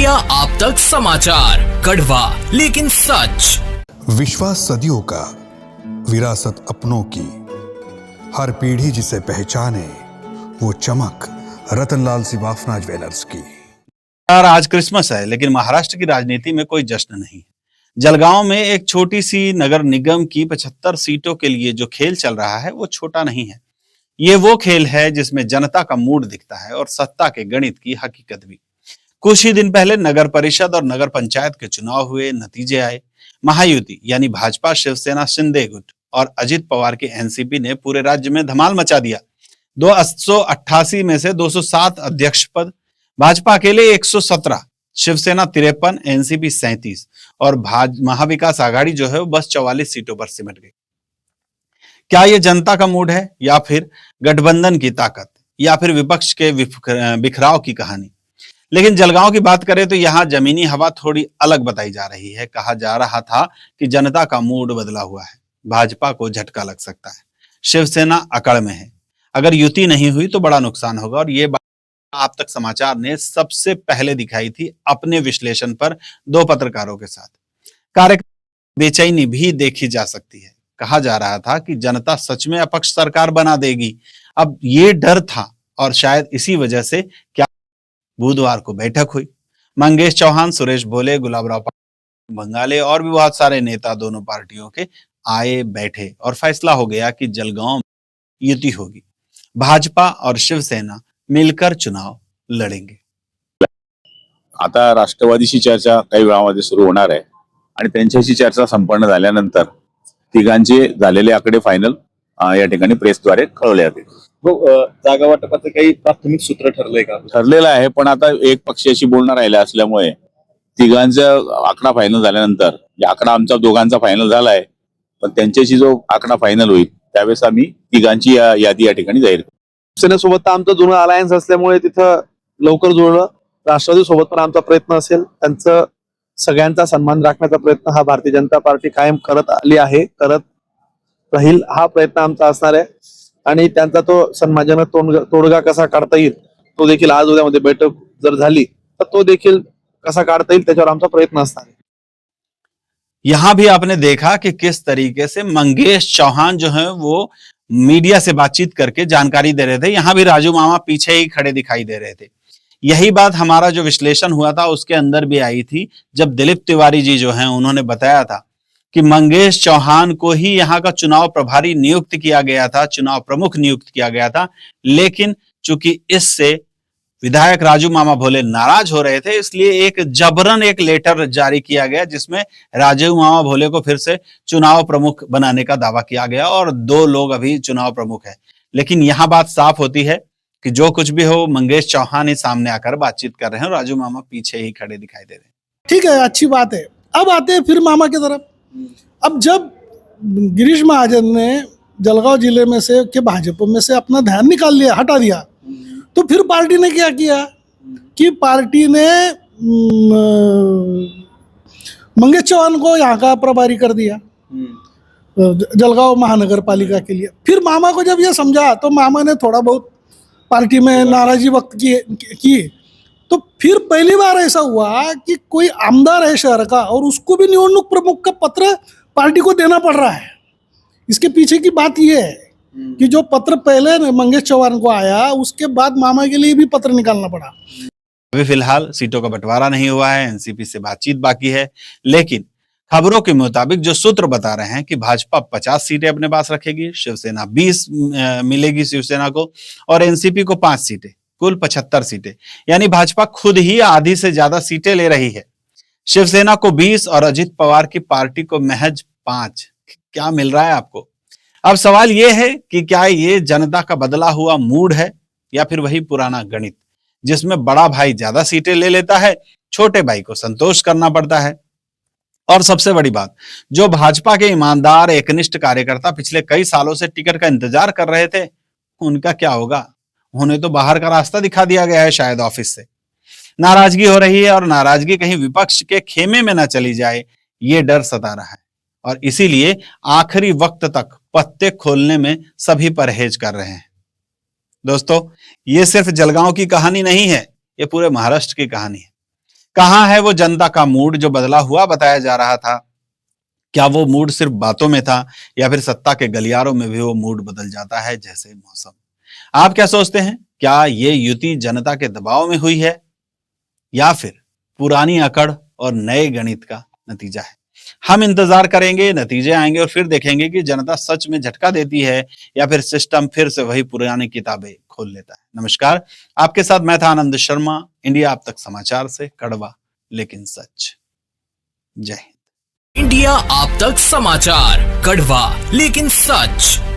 India आप तक समाचार, कड़वा लेकिन सच। विश्वास सदियों का, विरासत अपनों की, हर पीढ़ी जिसे पहचाने वो चमक रतनलाल सिवाफना ज्वेलर्स की। यार आज क्रिसमस है, लेकिन महाराष्ट्र की राजनीति में कोई जश्न नहीं। जलगांव में एक छोटी सी नगर निगम की 75 सीटों के लिए जो खेल चल रहा है वो छोटा नहीं है। ये वो खेल है जिसमें जनता का मूड दिखता है और सत्ता के गणित की हकीकत भी। कुछ ही दिन पहले नगर परिषद और नगर पंचायत के चुनाव हुए, नतीजे आए। महायुति यानी भाजपा, शिवसेना, शिंदे गुट और अजित पवार की एनसीपी ने पूरे राज्य में धमाल मचा दिया। 288 में से 207 अध्यक्ष पद, भाजपा अकेले 117, शिवसेना 53, एनसीपी 37 और महाविकास आघाड़ी जो है वो बस 44 सीटों पर सिमट गई। क्या ये जनता का मूड है या फिर गठबंधन की ताकत या फिर विपक्ष के बिखराव की कहानी? लेकिन जलगांव की बात करें तो यहाँ जमीनी हवा थोड़ी अलग बताई जा रही है। कहा जा रहा था कि जनता का मूड बदला हुआ है, भाजपा को झटका लग सकता है, शिवसेना अकड़ में है, अगर युति नहीं हुई तो बड़ा नुकसान होगा। और ये बात आप तक समाचार ने सबसे पहले दिखाई थी अपने विश्लेषण पर 2 पत्रकारों के साथ। कार्यक्रम बेचैनी भी देखी जा सकती है। कहा जा रहा था कि जनता सच में अपक्ष सरकार बना देगी। अब ये डर था और शायद इसी वजह से क्या बुधवार को बैठक हुई। मंगेश चौहान, सुरेश भोले, गुलाबराव बंगाले और भी बहुत सारे नेता दोनों पार्टियों के आए बैठे और फैसला हो गया कि जलगांव में युति होगी, भाजपा और शिवसेना मिलकर चुनाव लढेंगे। आता राष्ट्रवादीशी चर्चा काही वेळामध्ये सुरू होणार आहे आणि त्यांच्याशी चर्चा संपन्न झाल्यानंतर तिघांचे झालेले आकडे फायनल या ठिकाणी प्रेसद्वारे कळवले जातील। जागा वाटपाचं काही प्राथमिक सूत्र ठरलंय का? ठरलेलं आहे, पण आता एक पक्षाशी बोलणं राहिलं असल्यामुळे तिघांचा आकडा फायनल झाल्यानंतर, आकडा आमचा दोघांचा फायनल झालाय, पण त्यांच्याशी जो आकडा फायनल होईल त्यावेळेस आम्ही तिघांची यादी या ठिकाणी जाहीर करू। शिवसेनेसोबत आमचं जुनं अलायन्स असल्यामुळे तिथं लवकर जुळलं। राष्ट्रवादी सोबत पण आमचा प्रयत्न असेल, त्यांचं सगळ्यांचा सन्मान राखण्याचा प्रयत्न हा भारतीय जनता पार्टी कायम करत आली आहे, करत राहील। हा प्रयत्न आमचा असणार आहे आणि त्यांचा तो सन्मानजनक तोडगा कसा काढता येईल तो देखील आज उद्यामध्ये बैठक जर झाली तर तो देखील कसा काढता येईल त्याच्यावर आमचा प्रयत्न असणार है। यहां भी आपने देखा कि किस तरीके से मंगेश चौहान जो है वो मीडिया से बातचीत करके जानकारी दे रहे थे। यहां भी राजू मामा पीछे ही खड़े दिखाई दे रहे थे। यही बात हमारा जो विश्लेषण हुआ था उसके अंदर भी आई थी, जब दिलीप तिवारी जी जो हैं उन्होंने बताया था कि मंगेश चौहान को ही यहाँ का चुनाव प्रभारी नियुक्त किया गया था, चुनाव प्रमुख नियुक्त किया गया था। लेकिन चूंकि इससे विधायक राजू मामा भोले नाराज हो रहे थे, इसलिए एक जबरन एक लेटर जारी किया गया जिसमें राजू मामा भोले को फिर से चुनाव प्रमुख बनाने का दावा किया गया और 2 लोग अभी चुनाव प्रमुख है। लेकिन यहां बात साफ होती है कि जो कुछ भी हो, मंगेश चौहान ही सामने आकर बातचीत कर रहे हैं, राजू मामा पीछे ही खड़े दिखाई दे रहे हैं। ठीक है, अच्छी बात है। अब आते हैं फिर मामा की तरफ। अब जब गिरीश महाजन ने जलगांव जिले में से के भाजपा में से अपना ध्यान निकाल लिया, हटा दिया, तो फिर पार्टी ने क्या किया कि पार्टी ने मंगेश चौहान को यहाँ का प्रभारी कर दिया जलगांव महानगर पालिका के लिए। फिर मामा को जब ये समझा तो मामा ने थोड़ा बहुत पार्टी में नाराजी व्यक्त की। तो फिर पहली बार ऐसा हुआ कि कोई आमदार है शहर का और उसको भी निवडणूक प्रमुख का पत्र पार्टी को देना पड़ रहा है। इसके पीछे की बात यह है कि जो पत्र पहले मंगेश चौहान को आया उसके बाद मामा के लिए भी पत्र निकालना पड़ा। अभी फिलहाल सीटों का बंटवारा नहीं हुआ है, एनसीपी से बातचीत बाकी है। लेकिन खबरों के मुताबिक जो सूत्र बता रहे हैं कि भाजपा 50 सीटें अपने पास रखेगी, शिवसेना 20 मिलेगी शिवसेना को और एनसीपी को 5 सीटें, कुल 75 सीटें। यानी भाजपा खुद ही आधी से ज्यादा सीटें ले रही है। शिवसेना को 20 और अजित पवार की पार्टी को महज 5। क्या मिल रहा है आपको? अब सवाल यह है कि क्या ये जनता का बदला हुआ मूड है या फिर वही पुराना गणित जिसमें बड़ा भाई ज्यादा सीटें ले लेता है, छोटे भाई को संतोष करना पड़ता है। और सबसे बड़ी बात, जो भाजपा के ईमानदार एकनिष्ठ कार्यकर्ता पिछले कई सालों से टिकट का इंतजार कर रहे थे, उनका क्या होगा? उन्हें तो बाहर का रास्ता दिखा दिया गया है शायद ऑफिस से। नाराजगी हो रही है और नाराजगी कहीं विपक्ष के खेमे में न चली जाए, ये डर सता रहा है और इसीलिए आखिरी वक्त तक पत्ते खोलने में सभी परहेज कर रहे हैं। दोस्तों, ये सिर्फ जलगांव की कहानी नहीं है, ये पूरे महाराष्ट्र की कहानी है। कहाँ है वो जनता का मूड जो बदला हुआ बताया जा रहा था? क्या वो मूड सिर्फ बातों में था या फिर सत्ता के गलियारों में भी वो मूड बदल जाता है जैसे मौसम? आप क्या सोचते हैं? क्या ये युति जनता के दबाव में हुई है या फिर पुरानी अकड़ और नए गणित का नतीजा है? हम इंतजार करेंगे, नतीजे आएंगे और फिर देखेंगे कि जनता सच में झटका देती है या फिर सिस्टम फिर से वही पुरानी किताबें खोल लेता है। नमस्कार, आपके साथ मैं था आनंद शर्मा, इंडिया अब तक समाचार से कड़वा लेकिन सच। जय हिंद। इंडिया आप तक समाचार, कड़वा लेकिन सच।